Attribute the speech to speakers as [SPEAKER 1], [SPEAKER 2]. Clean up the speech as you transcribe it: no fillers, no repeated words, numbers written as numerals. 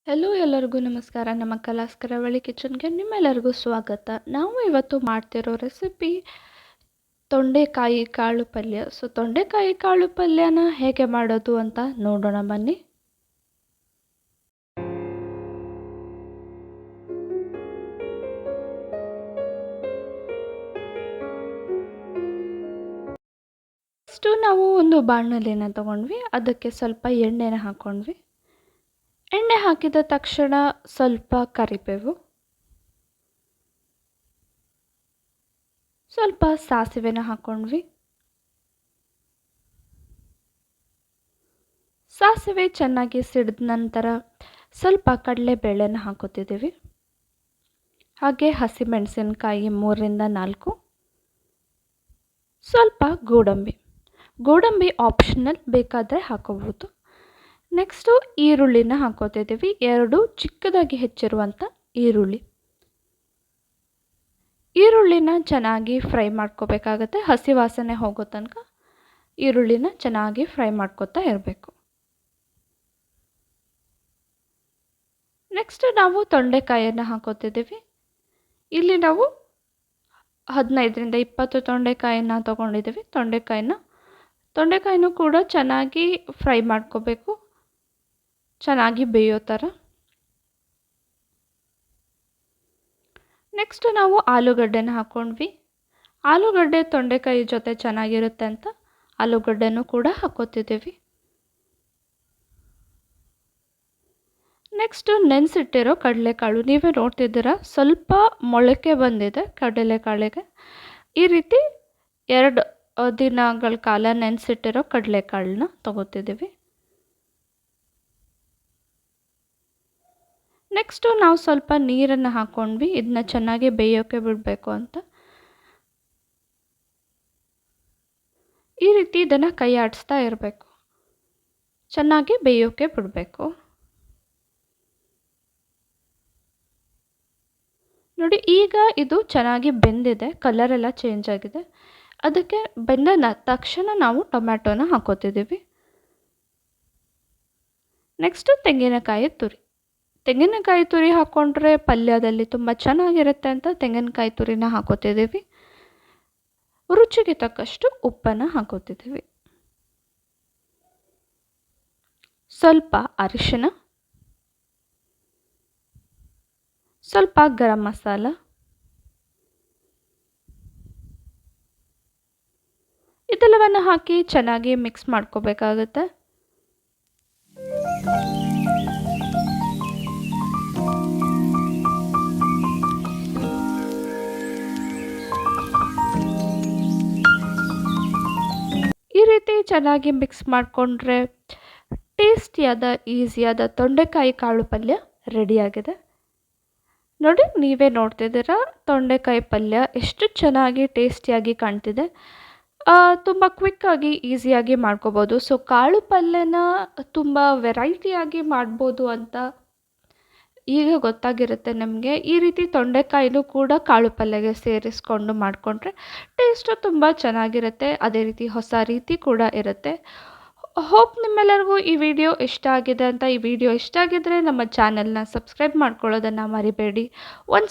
[SPEAKER 1] Hello ಎಲ್ಲರಿಗೂ ನಮಸ್ಕಾರ. ನಮ್ಮ ಕಲಾಸ್ ಕರಾವಳಿ ಕಿಚನ್ಗೆ ನಿಮ್ಮೆಲ್ಲರಿಗೂ ಸ್ವಾಗತ. ನಾವು ಇವತ್ತು ಮಾಡ್ತಿರೋ ರೆಸಿಪಿ ತೊಂಡೆಕಾಯಿ ಕಾಳು ಪಲ್ಯ. ತೊಂಡೆಕಾಯಿ ಕಾಳು ಪಲ್ಯನ ಹೇಗೆ ಮಾಡೋದು ಅಂತ ನೋಡೋಣ ಬನ್ನಿ. ಫಸ್ಟು ನಾವು ಒಂದು ಬಾಣಲೆನ ತಗೊಂಡ್ವಿ, ಅದಕ್ಕೆ ಸ್ವಲ್ಪ ಎಣ್ಣೆನ ಹಾಕ್ಕೊಂಡ್ವಿ. ಎಣ್ಣೆ ಹಾಕಿದ ತಕ್ಷಣ ಸ್ವಲ್ಪ ಕರಿಬೇವು, ಸ್ವಲ್ಪ ಸಾಸಿವೆನ ಹಾಕ್ಕೊಂಡ್ವಿ. ಸಾಸಿವೆ ಚೆನ್ನಾಗಿ ಸಿಡಿದ ನಂತರ ಸ್ವಲ್ಪ ಕಡಲೆಬೇಳೆನ ಹಾಕೋತಿದ್ದೀವಿ. ಹಾಗೆ ಹಸಿಮೆಣಸಿನಕಾಯಿ 3ರಿಂದ 4, ಸ್ವಲ್ಪ ಗೋಡಂಬಿ ಆಪ್ಷನಲ್, ಬೇಕಾದರೆ ಹಾಕೋಬಹುದು. ನೆಕ್ಸ್ಟು ಈರುಳ್ಳಿನ ಹಾಕೋತಿದ್ದೀವಿ, 2 ಚಿಕ್ಕದಾಗಿ ಹೆಚ್ಚಿರುವಂಥ ಈರುಳ್ಳಿನ ಚೆನ್ನಾಗಿ ಫ್ರೈ ಮಾಡ್ಕೋಬೇಕಾಗತ್ತೆ. ಹಸಿ ವಾಸನೆ ಹೋಗೋ ತನಕ ಈರುಳ್ಳಿನ ಚೆನ್ನಾಗಿ ಫ್ರೈ ಮಾಡ್ಕೋತಾ ಇರಬೇಕು. ನೆಕ್ಸ್ಟ್ ನಾವು ತೊಂಡೆಕಾಯನ್ನು ಹಾಕೋತಿದ್ದೀವಿ. ಇಲ್ಲಿ ನಾವು 15ರಿಂದ 20 ತೊಂಡೆಕಾಯಿನ ತೊಗೊಂಡಿದ್ದೀವಿ. ತೊಂಡೆಕಾಯಿನೂ ಕೂಡ ಚೆನ್ನಾಗಿ ಫ್ರೈ ಮಾಡ್ಕೋಬೇಕು, ಚೆನ್ನಾಗಿ ಬೇಯೋ ಥರ. ನೆಕ್ಸ್ಟ್ ನಾವು ಆಲೂಗಡ್ಡೆನ ಹಾಕ್ಕೊಂಡ್ವಿ. ಆಲೂಗಡ್ಡೆ ತೊಂಡೆಕಾಯಿ ಜೊತೆ ಚೆನ್ನಾಗಿರುತ್ತೆ ಅಂತ ಆಲೂಗಡ್ಡೆನೂ ಕೂಡ ಹಾಕೋತಿದ್ದೀವಿ. ನೆಕ್ಸ್ಟು ನೆನೆಸಿಟ್ಟಿರೋ ಕಡಲೆಕಾಳು, ನೀವೇ ನೋಡ್ತಿದ್ದೀರಾ ಸ್ವಲ್ಪ ಮೊಳಕೆ ಬಂದಿದೆ ಕಡಲೆಕಾಳಿಗೆ. ಈ ರೀತಿ 2 ದಿನಗಳ ಕಾಲ ನೆನೆಸಿಟ್ಟಿರೋ ಕಡಲೆಕಾಳನ್ನ ತಗೋತಿದ್ದೀವಿ. ನೆಕ್ಸ್ಟು ನಾವು ಸ್ವಲ್ಪ ನೀರನ್ನು ಹಾಕ್ಕೊಂಡ್ವಿ, ಇದನ್ನ ಚೆನ್ನಾಗಿ ಬೇಯೋಕ್ಕೆ ಬಿಡಬೇಕು ಅಂತ. ಈ ರೀತಿ ಇದನ್ನು ಕೈ ಆಡಿಸ್ತಾ ಇರಬೇಕು, ಚೆನ್ನಾಗಿ ಬೇಯೋಕ್ಕೆ ಬಿಡಬೇಕು. ನೋಡಿ, ಈಗ ಇದು ಚೆನ್ನಾಗಿ ಬೆಂದಿದೆ, ಕಲರೆಲ್ಲ ಚೇಂಜ್ ಆಗಿದೆ. ಅದಕ್ಕೆ ಬೆಂದ ತಕ್ಷಣ ನಾವು ಟೊಮ್ಯಾಟೋನ ಹಾಕೋತಿದ್ದೀವಿ. ನೆಕ್ಸ್ಟು ತೆಂಗಿನಕಾಯಿ ತುರಿ ಹಾಕ್ಕೊಂಡ್ರೆ ಪಲ್ಯದಲ್ಲಿ ತುಂಬ ಚೆನ್ನಾಗಿರುತ್ತೆ ಅಂತ ತೆಂಗಿನಕಾಯಿ ತುರಿನ ಹಾಕೋತಿದ್ದೀವಿ. ರುಚಿಗೆ ತಕ್ಕಷ್ಟು ಉಪ್ಪನ್ನು ಹಾಕೋತಿದ್ದೀವಿ. ಸ್ವಲ್ಪ ಅರಿಶಿನ, ಸ್ವಲ್ಪ ಗರಂ ಮಸಾಲ, ಇದೆಲ್ಲವನ್ನು ಹಾಕಿ ಚೆನ್ನಾಗಿ ಮಿಕ್ಸ್ ಮಾಡ್ಕೋಬೇಕಾಗುತ್ತೆ. ಈ ರೀತಿ ಚೆನ್ನಾಗಿ ಮಿಕ್ಸ್ ಮಾಡಿಕೊಂಡ್ರೆ ಟೇಸ್ಟಿಯಾದ ಈಸಿಯಾದ ತೊಂಡೆಕಾಯಿ ಕಾಳು ಪಲ್ಯ ರೆಡಿಯಾಗಿದೆ. ನೋಡಿ, ನೀವೇ ನೋಡ್ತಿದ್ದೀರಾ ತೊಂಡೆಕಾಯಿ ಪಲ್ಯ ಎಷ್ಟು ಚೆನ್ನಾಗಿ ಟೇಸ್ಟಿಯಾಗಿ ಕಾಣ್ತಿದೆ. ತುಂಬ ಕ್ವಿಕ್ಕಾಗಿ ಈಸಿಯಾಗಿ ಮಾಡ್ಕೋಬೋದು. ಕಾಳು ಪಲ್ಯನ ತುಂಬ ವೆರೈಟಿಯಾಗಿ ಮಾಡ್ಬೋದು ಅಂತ ಈಗ ಗೊತ್ತಾಗಿರುತ್ತೆ ನಮಗೆ. ಈ ರೀತಿ ತೊಂಡೆಕಾಯಿನೂ ಕೂಡ ಕಾಳು ಪಲ್ಯಗೆ ಸೇರಿಸ್ಕೊಂಡು ಮಾಡಿಕೊಂಡ್ರೆ ಟೇಸ್ಟು ತುಂಬ ಚೆನ್ನಾಗಿರುತ್ತೆ. ಅದೇ ರೀತಿ ಹೊಸ ರೀತಿ ಕೂಡ ಇರುತ್ತೆ. ಹೋಪ್ ನಿಮ್ಮೆಲ್ಲರಿಗೂ ಈ ವಿಡಿಯೋ ಇಷ್ಟ ಆಗಿದೆ ಅಂತ. ಈ ವಿಡಿಯೋ ಇಷ್ಟ ಆಗಿದ್ದರೆ ನಮ್ಮ ಚಾನಲ್ನ ಸಬ್ಸ್ಕ್ರೈಬ್ ಮಾಡ್ಕೊಳ್ಳೋದನ್ನು ಮರಿಬೇಡಿ. ಒಂದು